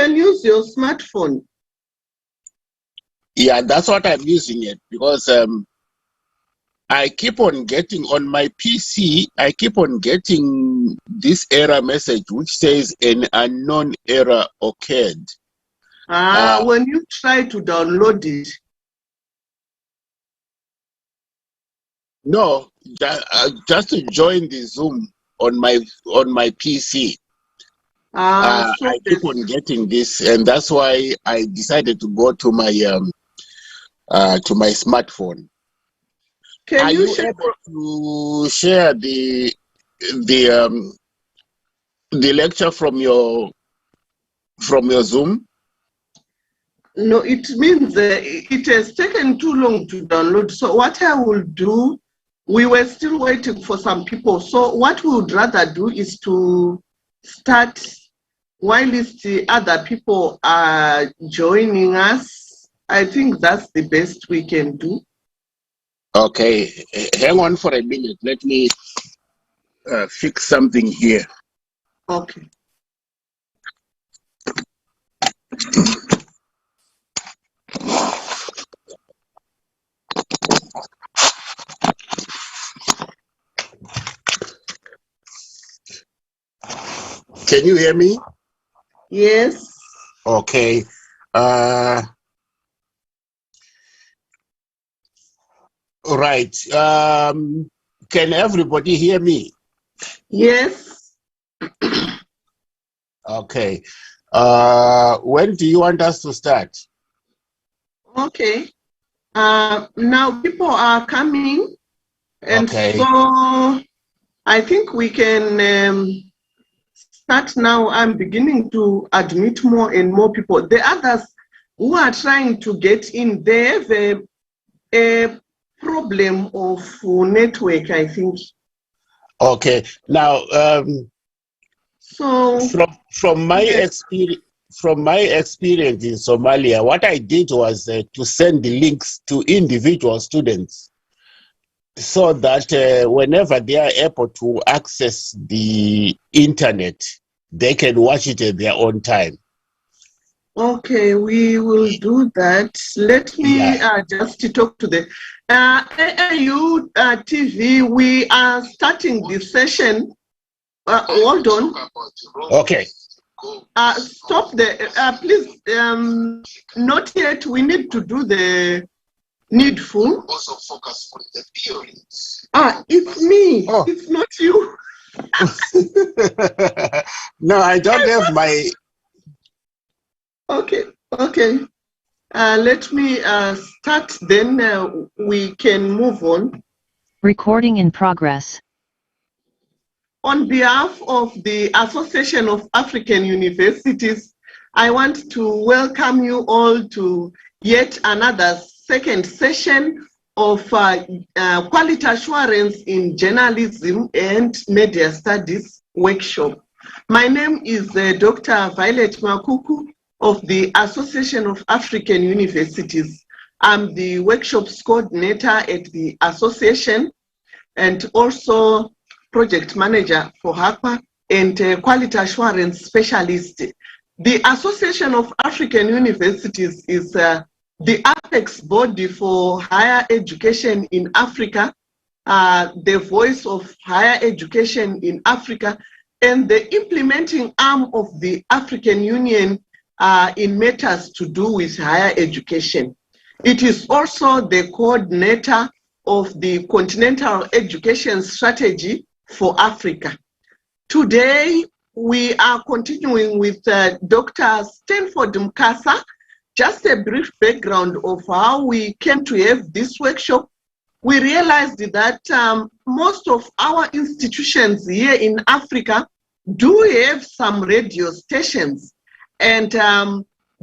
can use your smartphone. Yeah, that's what I'm using it, because I keep on getting on my PC, I keep on getting this error message which says an unknown error occurred. When you try to download it. No, just to join the Zoom on my PC. I keep on getting this, and that's why I decided to go to my smartphone. Can Are you you able to share the lecture from your Zoom? No, it means it has taken too long to download. So what I will do, we were still waiting for some people. So what we would rather do is to start while the other people are joining us. I think that's the best we can do. Okay, hang on for a minute. Let me fix something here. Okay. Can you hear me? Yes. Okay. Right. Can everybody hear me? Yes. Okay. When do you want us to start? Okay. Now people are coming, and okay. So I think we can start now. I'm beginning to admit more and more people. The others who are trying to get in, they have a problem of network, I think. Okay. Now, so from my experience. From my experience in Somalia, what I did was to send the links to individual students so that whenever they are able to access the internet, they can watch it at their own time. Okay, we will do that. Let me just talk to the AAU TV. We are starting this session. Hold on. Okay. Stop the, please, not yet. We need to do the needful. Also focus on the theories. It's me. Oh. It's not you. No, I don't have my... Okay. Let me start, then we can move on. Recording in progress. On behalf of the Association of African Universities, I want to welcome you all to yet another second session of Quality Assurance in Journalism and Media Studies workshop. My name is Dr. Violet Makuku of the Association of African Universities. I'm the workshops coordinator at the association and also project manager for HACPA and quality assurance specialist. The Association of African Universities is the apex body for higher education in Africa, the voice of higher education in Africa, and the implementing arm of the African Union in matters to do with higher education. It is also the coordinator of the Continental Education Strategy for Africa. Today, we are continuing with Dr. Stanford Mukasa. Just a brief background of how we came to have this workshop. We realized that most of our institutions here in Africa do have some radio stations, and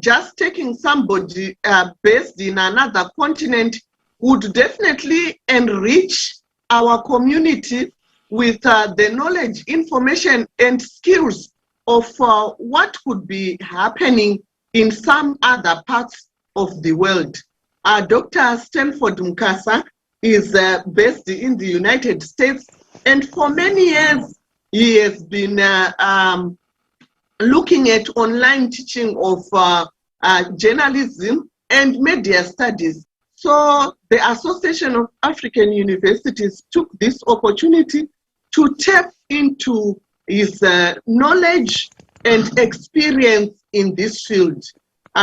just taking somebody based in another continent would definitely enrich our community with the knowledge, information, and skills of what could be happening in some other parts of the world. Dr. Stanford Mukasa is based in the United States, and for many years he has been looking at online teaching of journalism and media studies. So the Association of African Universities took this opportunity to tap into his knowledge and experience in this field.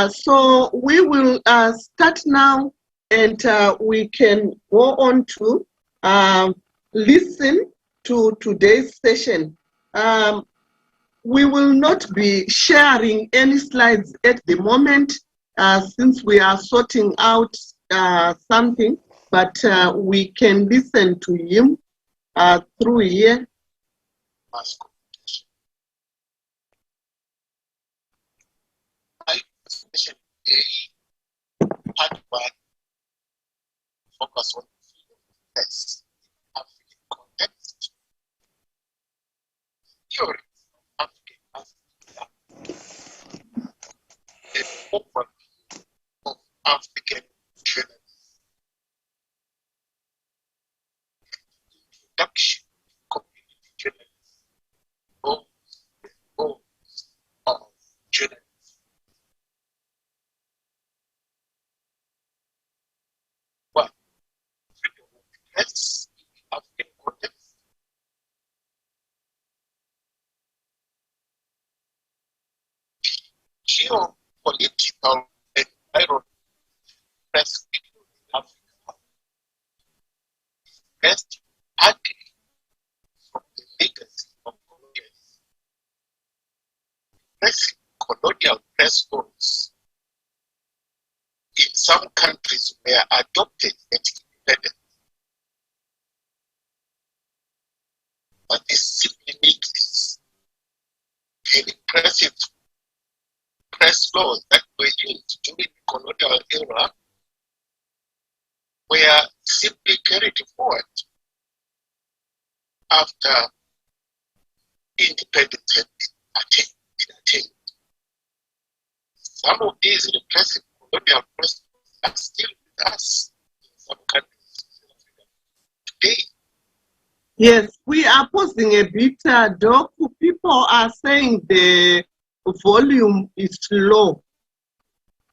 So we will start now, and we can go on to listen to today's session. We will not be sharing any slides at the moment since we are sorting out something, but we can listen to him through here. My presentation today, part 1, focus on press in African context. Theory of African an overview of African journalism. Introduction to community journalism. Goals of journalism. One, freedom of the press in the African context. Geopolitical environment press freedom in Africa is best partly from the legacy of colonialism. Colonial press laws in some countries were adopted at independence. But this simply makes this an impressive press laws that were used during the colonial era were simply carried forward after independence had been attained. Some of these repressive colonial press laws are still with us in some countries today. Yes, we are pausing a bit, Doc. People are saying the volume is low.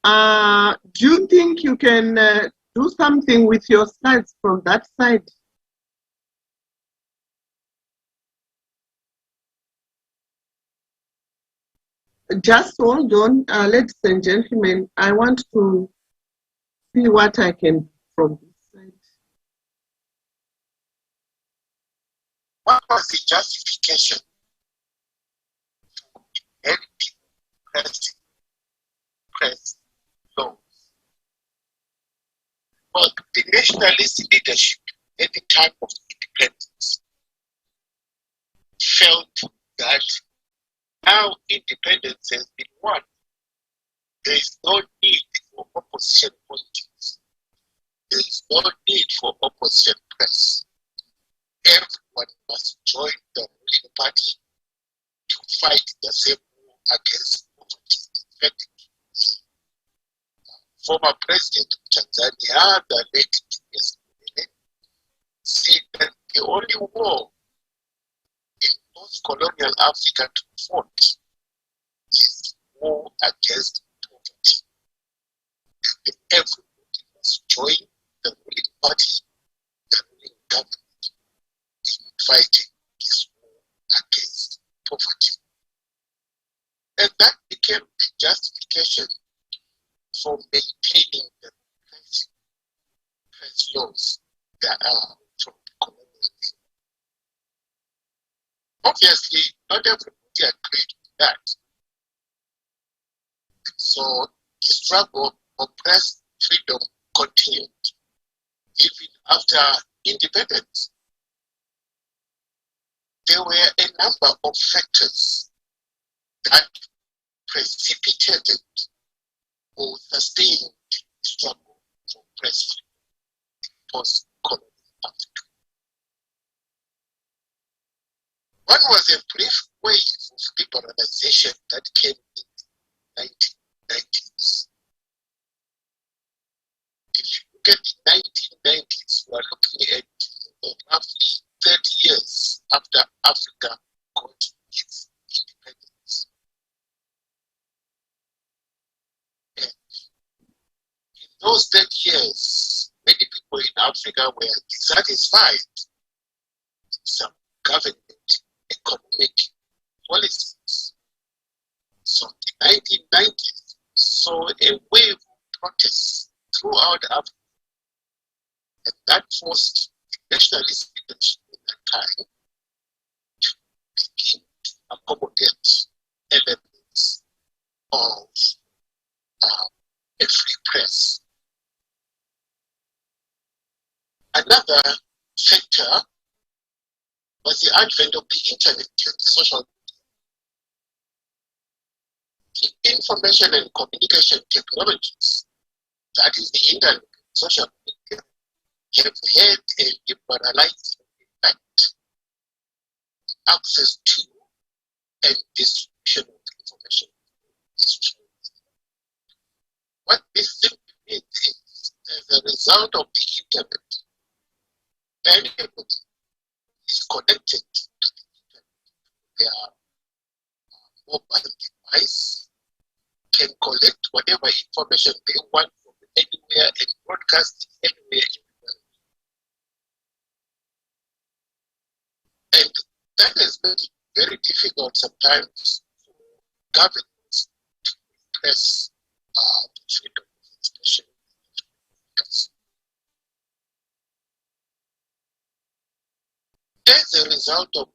Do you think you can do something with your slides from that side? Just hold on, ladies and gentlemen. I want to see what I can do from this side. What was the justification for inheriting press laws? Well, the nationalist leadership at the time of independence felt that now independence has been won. There is no need for opposition politics. There is no need for opposition press. Everyone must join the ruling party to fight the same war against poverty. Former President of Tanzania, the late TSITSI, said that the only war in post-colonial Africa to be fought is war against poverty. And everybody must join the ruling party, the ruling government, in fighting this war against poverty. And that became the justification for maintaining the press laws that are from colonialism. Obviously, not everybody agreed with that. So the struggle for press freedom continued even after independence. There were a number of factors that precipitated or sustained the struggle for press freedom in post-colonial Africa. One was a brief wave of liberalization that came in the 1990s. If you look at the 1990s, we are looking at roughly 30 years after Africa got its independence. Africa were dissatisfied with some government economic policies. So in the 1990s, saw a wave of protests throughout Africa, and that forced the nationalist leadership at that time to begin to accommodate elements of a free press. Another factor was the advent of the internet and social media. The information and communication technologies, that is the internet and social media, have had a liberalizing impact, access to and distribution of information. What this simply means is, as a result of the internet, anybody is connected to the internet. Their mobile device can collect whatever information they want from anywhere and broadcast it anywhere in the world. And that has made it very difficult sometimes for governments to repress the freedom of expression. As a result of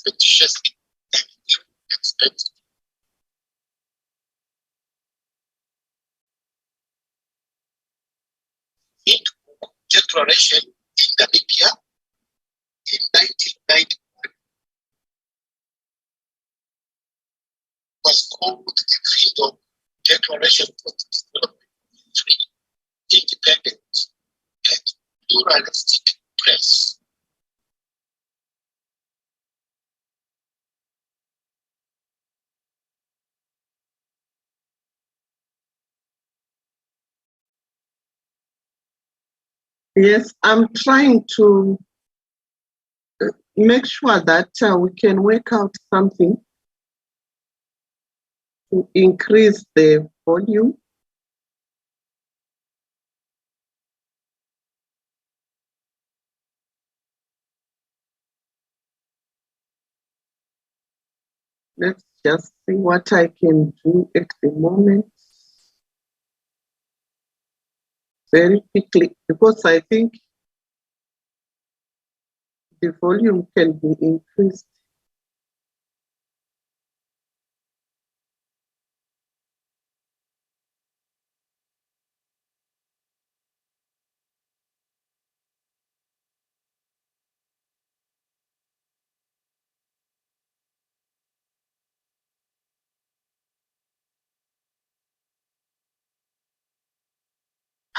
expeditiously and expect. Declaration in Namibia in 1991 was called the Freedom Declaration for the Development of Free, Independent, and Pluralistic Press. Yes, I'm trying to make sure that we can work out something to increase the volume. Let's just see what I can do at the moment. Very quickly, because I think the volume can be increased.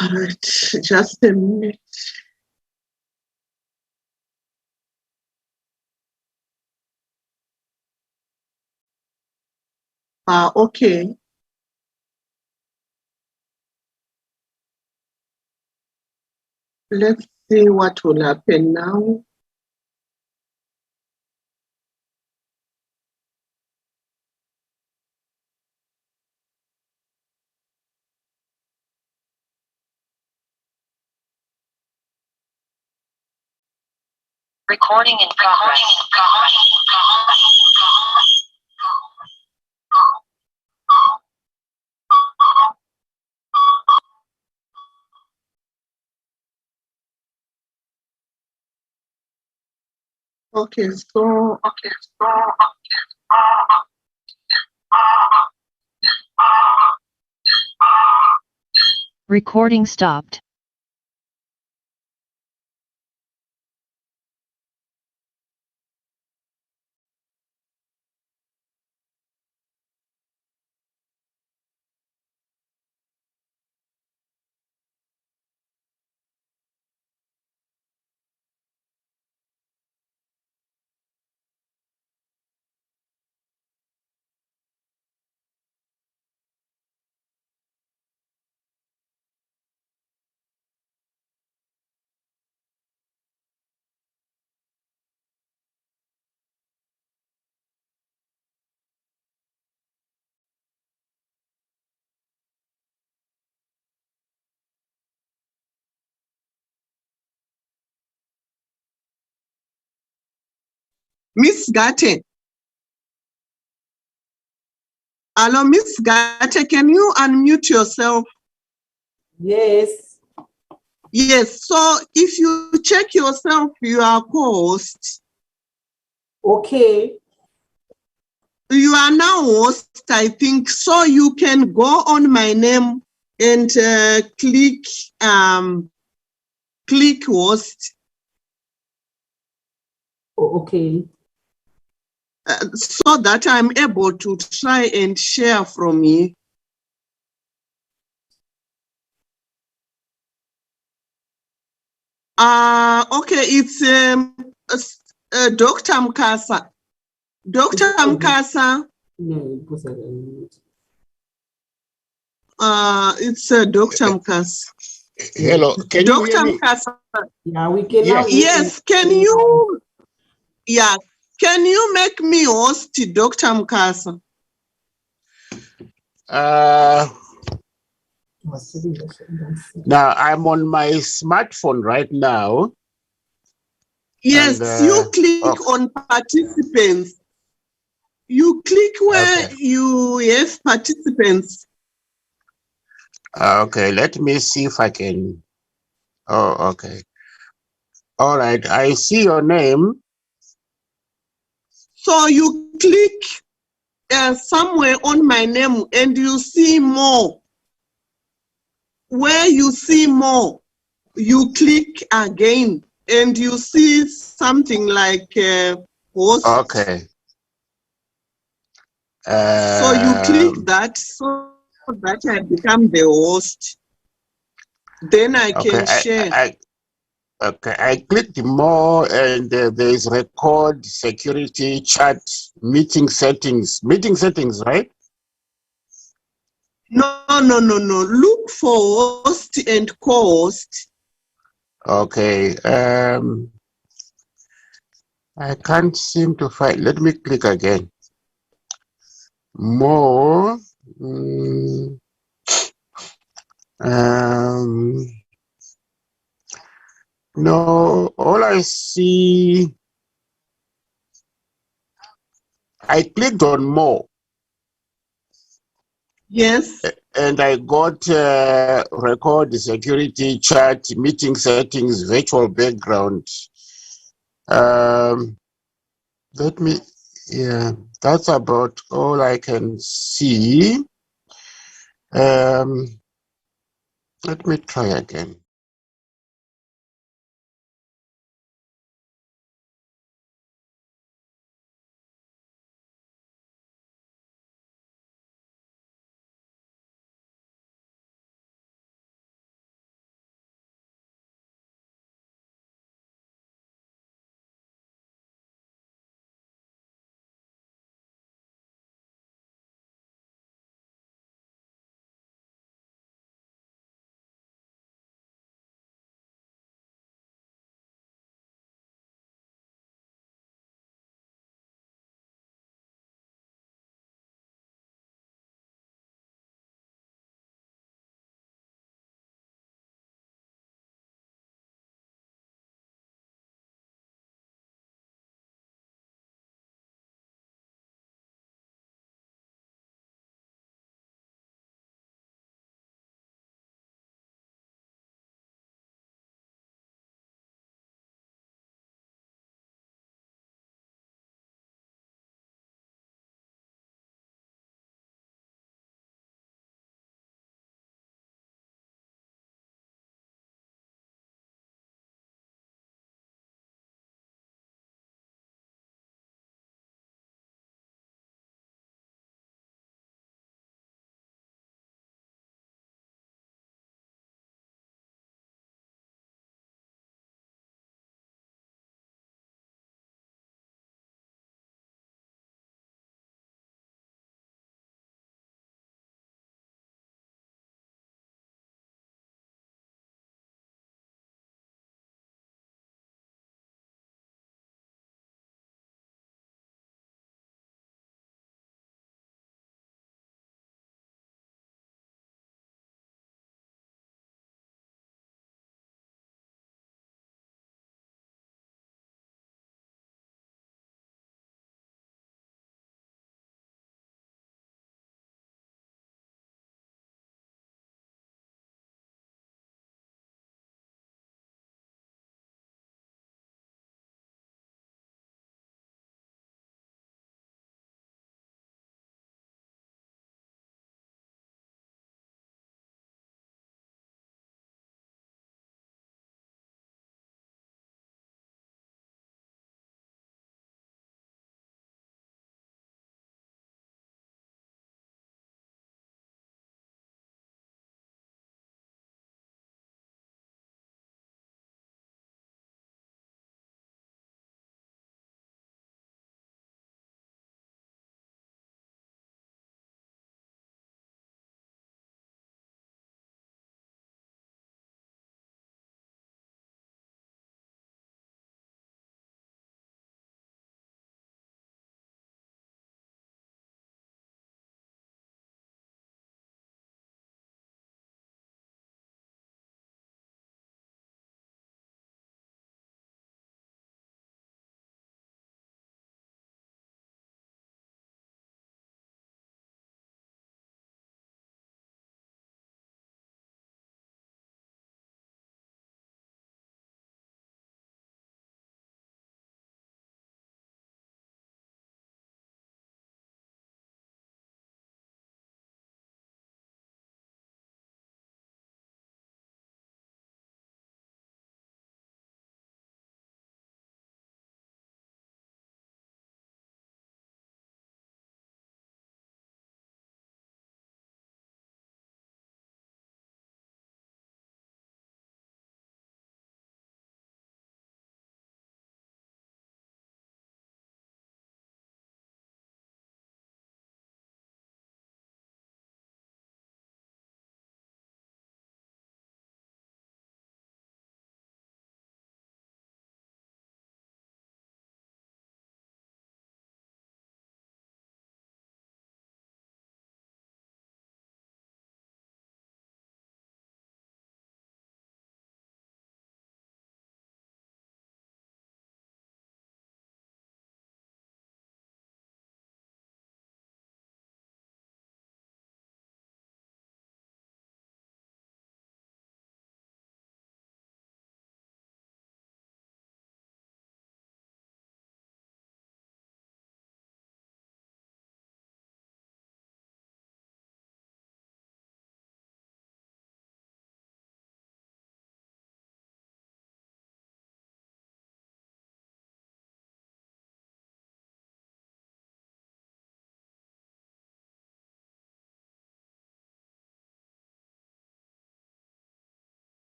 All right, just a minute. Okay. Let's see what will happen now. Recording in progress. Okay, so Recording stopped. Miss Gate. Hello, Miss Gate, can you unmute yourself? Yes. Yes, so if you check yourself, you are co-host. Okay. You are now host, I think, so you can go on my name and click host. Okay. So that I'm able to try and share from here. Okay, it's Dr. Mukasa. Dr. Mukasa. It's Dr. Mukasa. Hello, can you hear Dr. me? Mukasa. Yeah, we can Yes. Yes, can you? Yeah, can you make me host, Dr. Mukasa? Now I'm on my smartphone right now. Yes, and, you click on participants. You click where you have participants. Okay, let me see if I can. Oh, okay. All right, I see your name. So you click somewhere on my name and you see more. Where you see more, you click again and you see something like host. Okay. So you click that so that I become the host. Then I can share. Okay, I clicked more and there is record, security, chat, meeting settings, right? No. Look for host and co-host. Okay, I can't seem to find, let me click again. More, no, all I see, I clicked on more. Yes. And I got record, security, chat, meeting settings, virtual background. Let me, yeah, that's about all I can see. Let me try again.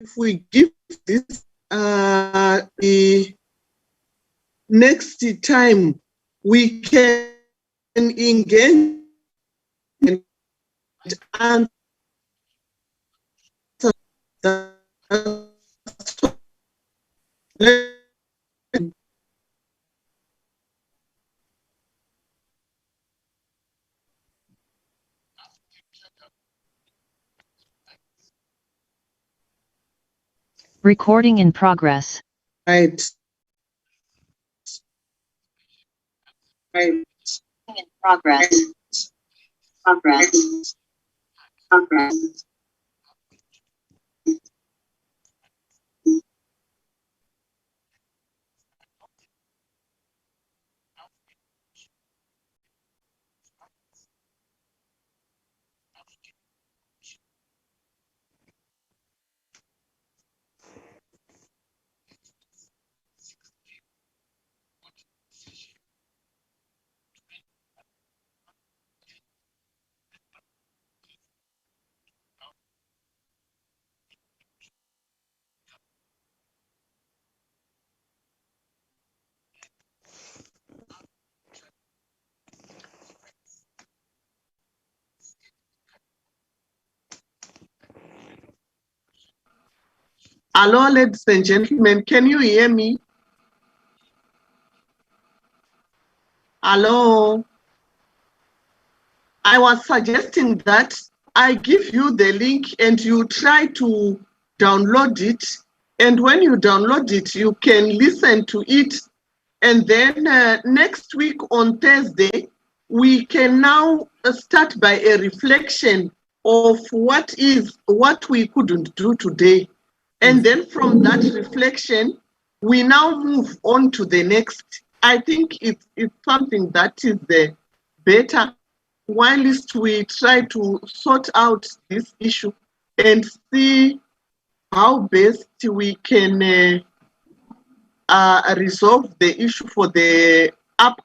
if we give this the next time, we can engage and answer the Recording in progress. right. Right. In progress. Progress. Progress. Hello, ladies and gentlemen, can you hear me? Hello. I was suggesting that I give you the link and you try to download it. And when you download it, you can listen to it. And then next week on Thursday, we can now start by a reflection of what we couldn't do today. And then from that reflection, we now move on to the next. I think it's something that is the better, whilst we try to sort out this issue and see how best we can resolve the issue for the other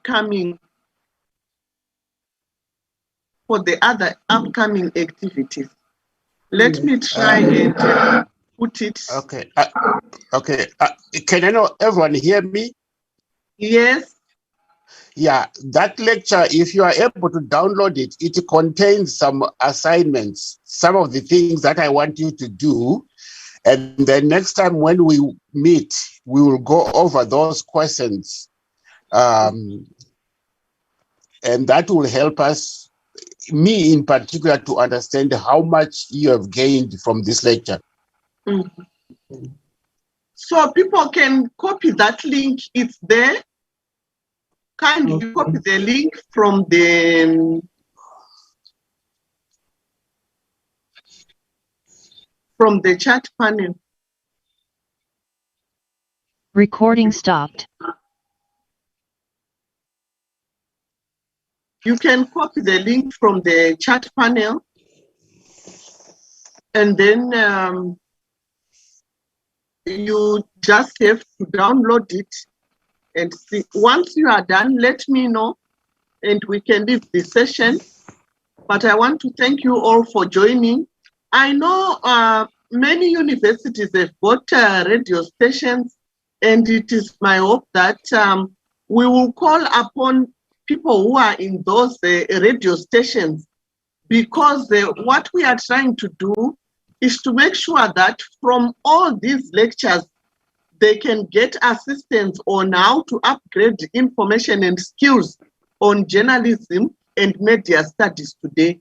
upcoming activities. Let me try and put it. Okay. Okay. Can everyone hear me? Yes. Yeah, that lecture, if you are able to download it, it contains some assignments, some of the things that I want you to do. And then next time when we meet, we will go over those questions. And that will help us, me in particular, to understand how much you have gained from this lecture. Mm-hmm. So people can copy that link, it's there. Kindly copy the link from the chat panel. Recording stopped. You can copy the link from the chat panel and then you just have to download it and see. Once you are done, let me know and we can leave the session. But I want to thank you all for joining. I know many universities have got radio stations, and it is my hope that we will call upon people who are in those radio stations, because what we are trying to do is to make sure that from all these lectures, they can get assistance on how to upgrade information and skills on journalism and media studies today.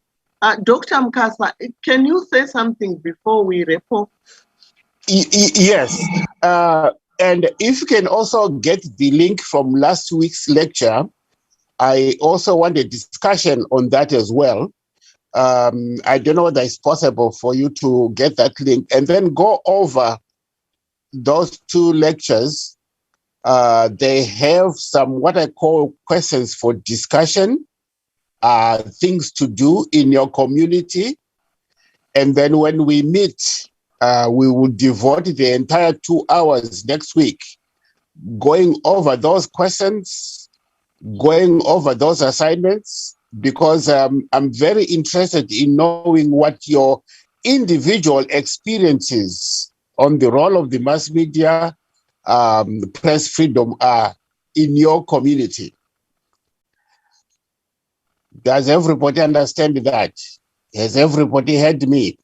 Dr. Mukasa, can you say something before we wrap up? Yes. And if you can also get the link from last week's lecture, I also want a discussion on that as well. I don't know whether it's possible for you to get that link and then go over those two lectures. They have some what I call questions for discussion, things to do in your community. And then when we meet, we will devote the entire 2 hours next week going over those questions, going over those assignments, because I'm very interested in knowing what your individual experiences on the role of the mass media, press freedom in your community. Does everybody understand that? Has everybody heard me?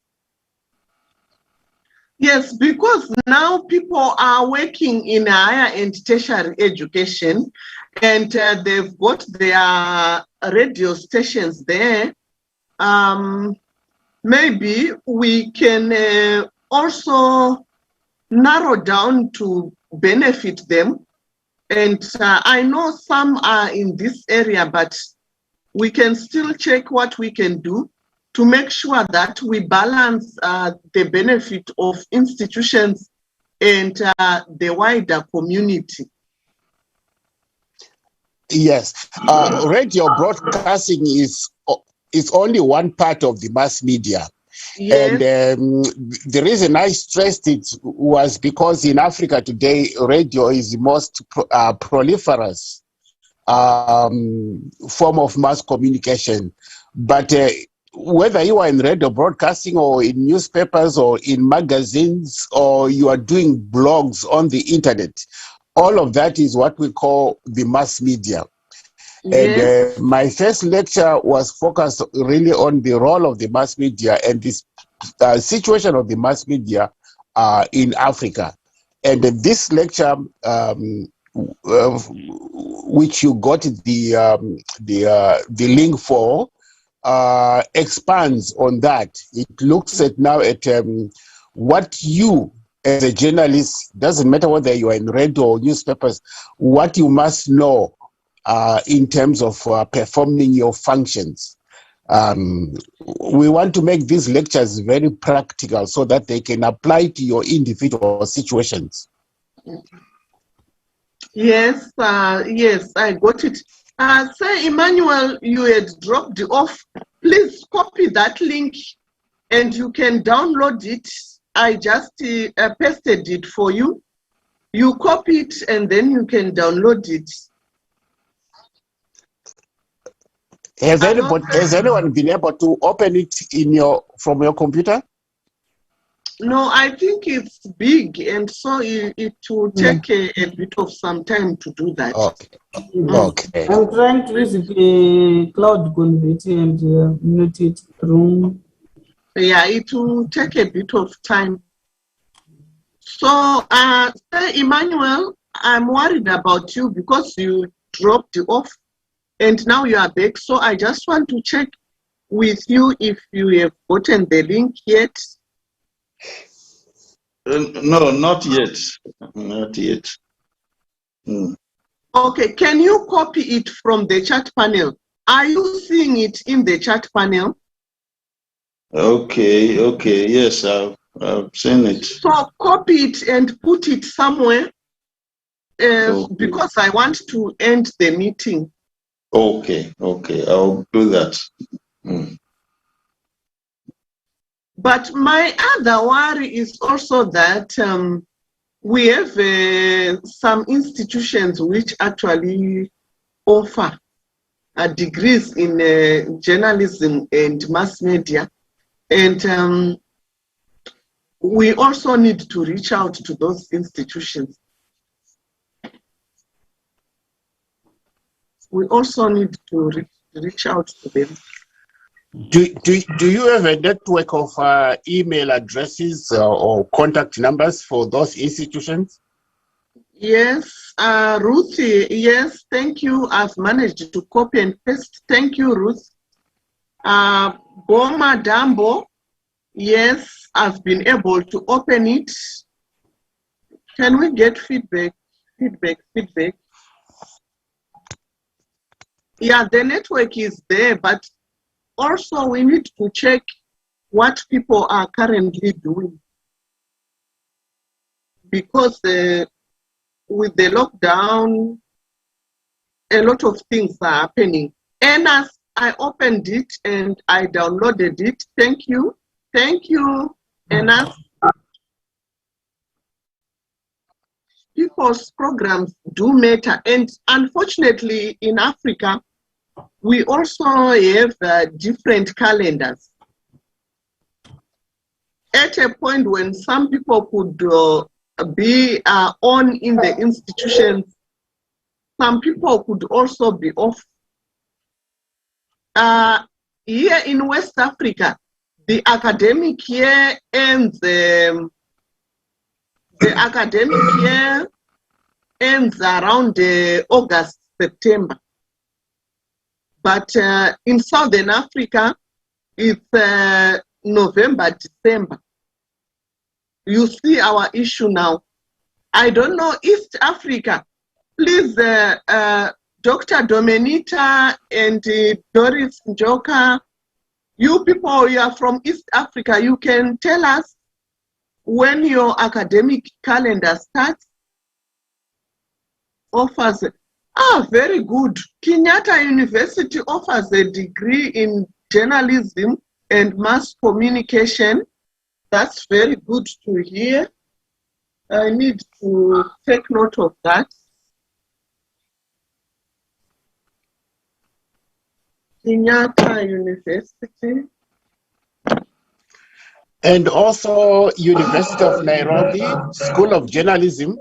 Yes, because now people are working in higher and tertiary education, and they've got their radio stations there. Maybe we can also narrow down to benefit them. And I know some are in this area, but we can still check what we can do to make sure that we balance the benefit of institutions and the wider community. Yes, radio broadcasting is only one part of the mass media. Yes. And the reason I stressed it was because in Africa today, radio is the most proliferous form of mass communication. But whether you are in radio broadcasting or in newspapers or in magazines or you are doing blogs on the internet, all of that is what we call the mass media. Yes. And my first lecture was focused really on the role of the mass media and this situation of the mass media in Africa. And this lecture, which you got the link for, expands on that. It looks at now at what you, as a journalist, doesn't matter whether you are in radio or newspapers, what you must know in terms of performing your functions. We want to make these lectures very practical so that they can apply to your individual situations. Yes, yes, I got it. Sir Emmanuel, you had dropped off. Please copy that link and you can download it. I just pasted it for you. You copy it and then you can download it. Has anyone been able to open it from your computer? No, I think it's big, and so it will take a bit of some time to do that. Okay. Okay. I'm trying to use the cloud converter and note it through. Yeah, it will take a bit of time. So, Sir Emmanuel, I'm worried about you because you dropped off and now you are back. So I just want to check with you if you have gotten the link yet. No, not yet. Not yet. Okay, can you copy it from the chat panel? Are you seeing it in the chat panel? Okay, okay, yes, I've seen it. So copy it and put it somewhere Okay. because I want to end the meeting. Okay, okay, I'll do that. But my other worry is also that we have some institutions which actually offer degrees in journalism and mass media. And we also need to reach out to those institutions. We also need to reach out to them. Do you have a network of email addresses or contact numbers for those institutions? Yes, Ruth, yes, thank you. I've managed to copy and paste. Thank you, Ruth. Boma Dambo, yes, I've been able to open it. Can we get feedback? Feedback. Yeah, the network is there, but also we need to check what people are currently doing. Because with the lockdown, a lot of things are happening. And as I opened it and I downloaded it, thank you. Thank you, Enas. People's programs do matter. And unfortunately, in Africa, we also have different calendars. at a point when some people could be on in the institutions, some people could also be off. Here in West Africa, the academic year ends. The academic year ends around August, September. But in Southern Africa, it's November, December. You see our issue now. I don't know, East Africa. Please, Dr. Domenita and Doris Njoka, you people, you are from East Africa. You can tell us when your academic calendar starts. Offers. Very good. Kenyatta University offers a degree in journalism and mass communication. That's very good to hear. I need to take note of that. Kenyatta University. And also University of Nairobi, School of Journalism.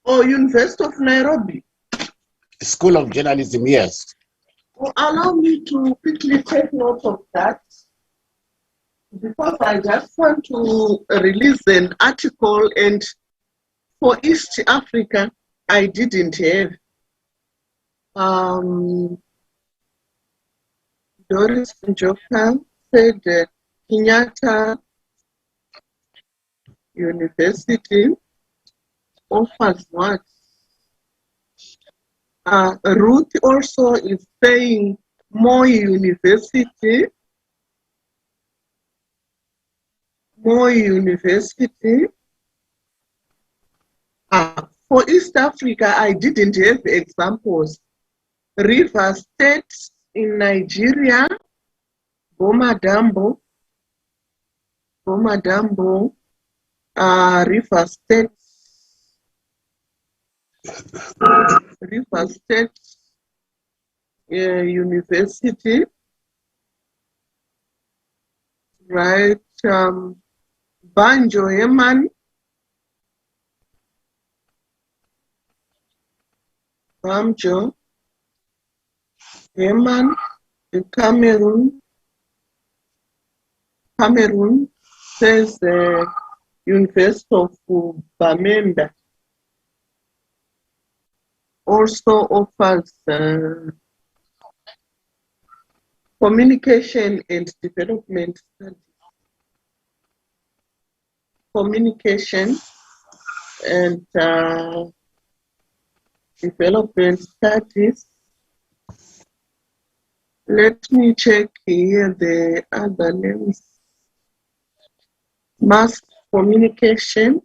Oh, University of Nairobi. School of Journalism, yes. Well, allow me to quickly take note of that, because I just want to release an article, and for East Africa, I didn't have. Doris Njoka said Kenyatta University offers what? Ruth also is saying Moi University. Moi University. For East Africa, I didn't have examples. River State in Nigeria, Bomadambo, River State, University, right? Banjo Eman, Banjo Eman in Cameroon. Cameroon says University of Bamenda also offers communication and development studies. Communication and development studies. Let me check here the other names. Mass communication.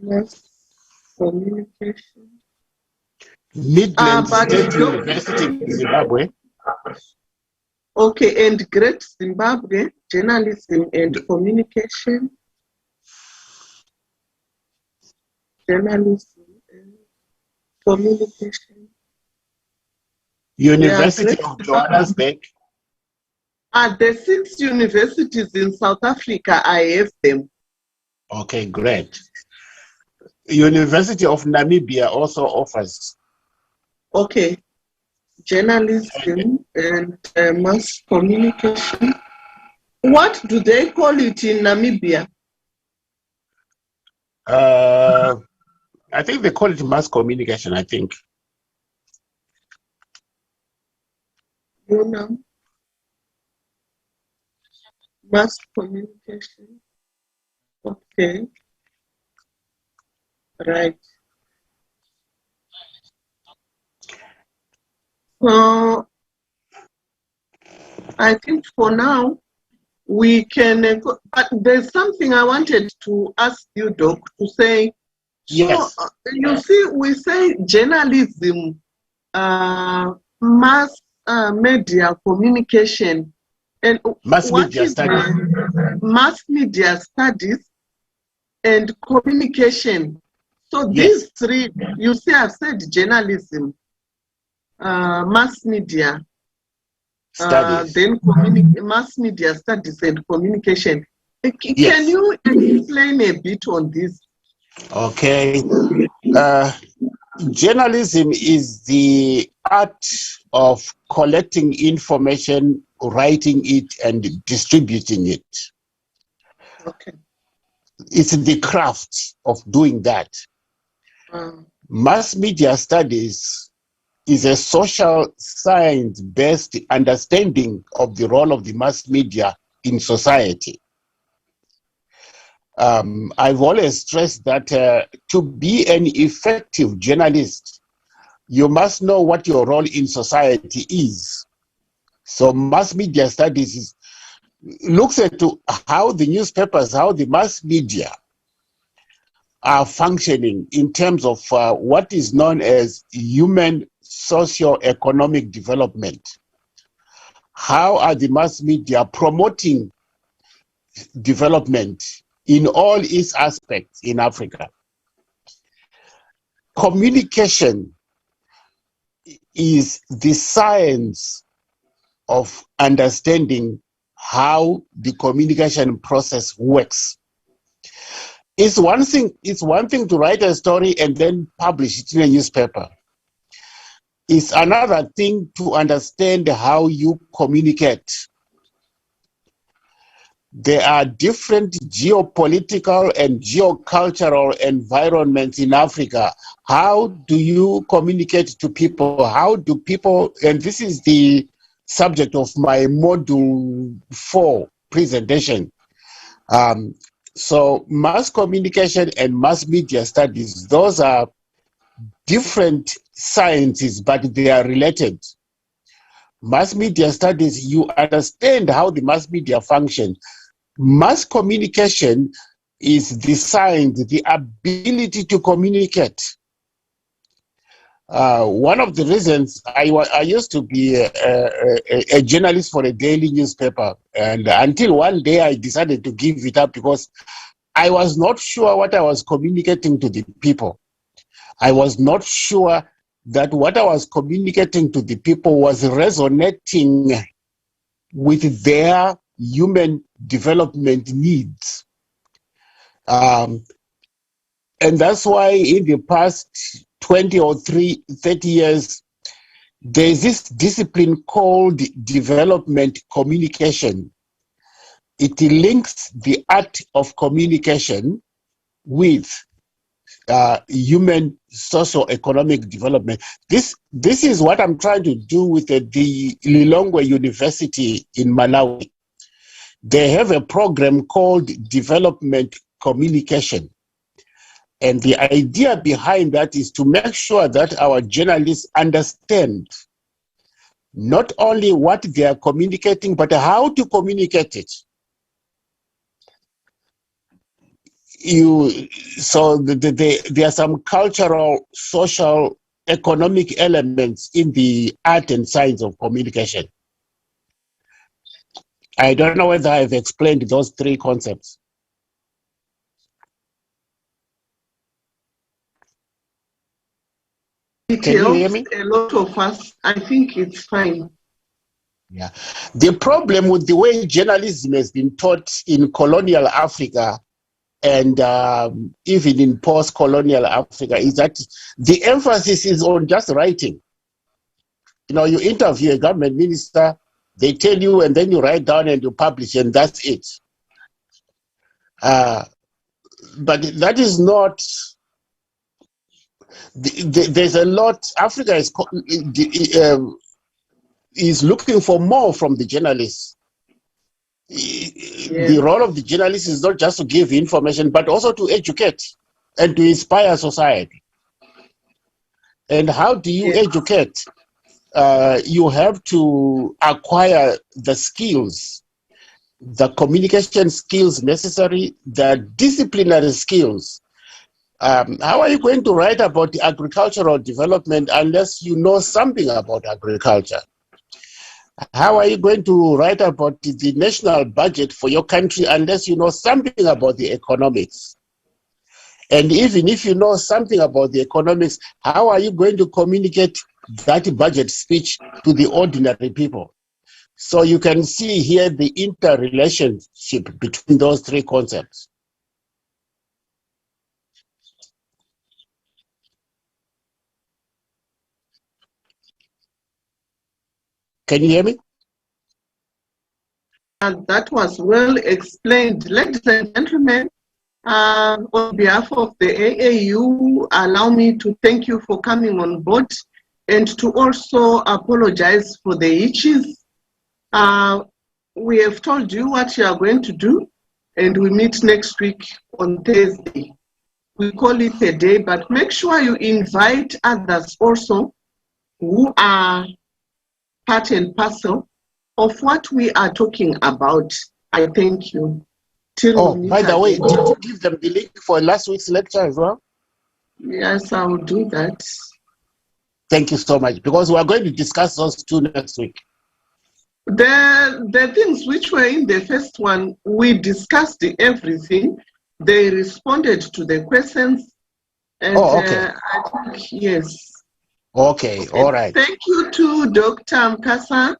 Mass communication. Midland State University in Zimbabwe. Okay, and Great Zimbabwe, journalism and communication. Journalism and communication. University of Johannesburg. The 6 universities in South Africa, I have them. Okay, great. University of Namibia also offers. Okay, journalism and mass communication. What do they call it in Namibia? I think they call it mass communication, I think. You know, mass communication. Okay. Right. So I think for now we can, but there's something I wanted to ask you, Doc, to say. Yes. So you see, we say journalism, mass media communication, and Mass what media is studies. mass media studies and communication. So Yes. these three, you see, I've said journalism, mass media, studies. Then mass media studies and communication. Can Yes. you explain a bit on this? Okay. Journalism is the art of collecting information, writing it, and distributing it. Okay. It's the craft of doing that. Mass media studies is a social science-based understanding of the role of the mass media in society. I've always stressed that to be an effective journalist, you must know what your role in society is. So mass media studies looks at how the newspapers, how the mass media are functioning in terms of what is known as human socio-economic development. How are the mass media promoting development in all its aspects in Africa? Communication is the science of understanding how the communication process works. It's one thing to write a story and then publish it in a newspaper. It's another thing to understand how you communicate. There are different geopolitical and geocultural environments in Africa. How do you communicate to people? How do people, and this is the subject of my module 4 presentation. So mass communication and mass media studies, those are different sciences, but they are related. Mass media studies, you understand how the mass media function. Mass communication is the science, the ability to communicate. One of the reasons I used to be a journalist for a daily newspaper, and until one day I decided to give it up because I was not sure what I was communicating to the people. I was not sure that what I was communicating to the people was resonating with their human development needs. And that's why in the past 20 or 30 years, there's this discipline called development communication. It links the art of communication with human socio-economic development. This is what I'm trying to do with the Lilongwe University in Malawi. They have a program called development communication. And the idea behind that is to make sure that our journalists understand not only what they are communicating, but how to communicate it. So there are some cultural, social, economic elements in the art and science of communication. I don't know whether I've explained those three concepts. It Can you hear helps me? a lot of us. I think it's fine. Yeah. The problem with the way journalism has been taught in colonial Africa and even in post-colonial Africa is that the emphasis is on just writing. You know, you interview a government minister, they tell you, and then you write down and you publish, and that's it. But that is not. There's a lot. Africa is looking for more from the journalists. The role of the journalist is not just to give information, but also to educate and to inspire society. And how do you educate? You have to acquire the skills, the communication skills necessary, the disciplinary skills. How are you going to write about the agricultural development unless you know something about agriculture? How are you going to write about the national budget for your country unless you know something about the economics? And even if you know something about the economics, how are you going to communicate that budget speech to the ordinary people? So you can see here the interrelationship between those three concepts. Can you hear me? And that was well explained. Ladies and gentlemen, on behalf of the AAU, allow me to thank you for coming on board and to also apologize for the hitches. We have told you what you are going to do, and we meet next week on Thursday. We call it a day, but make sure you invite others also who are part and parcel of what we are talking about. I thank you. Oh, by the way, did you give them the link for last week's lecture as well? Yes, I will do that. Thank you so much, because we are going to discuss those two next week. The things which were in the first one, we discussed everything. They responded to the questions. And okay. I think, yes. Okay, all right. Thank you to Dr. Mukasa.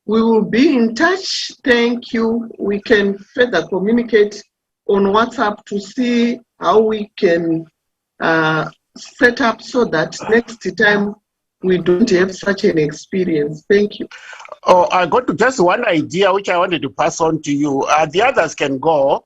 We will be in touch. Thank you. We can further communicate on WhatsApp to see how we can set up so that next time we don't have such an experience. Thank you. Oh, I got just one idea which I wanted to pass on to you. The others can go.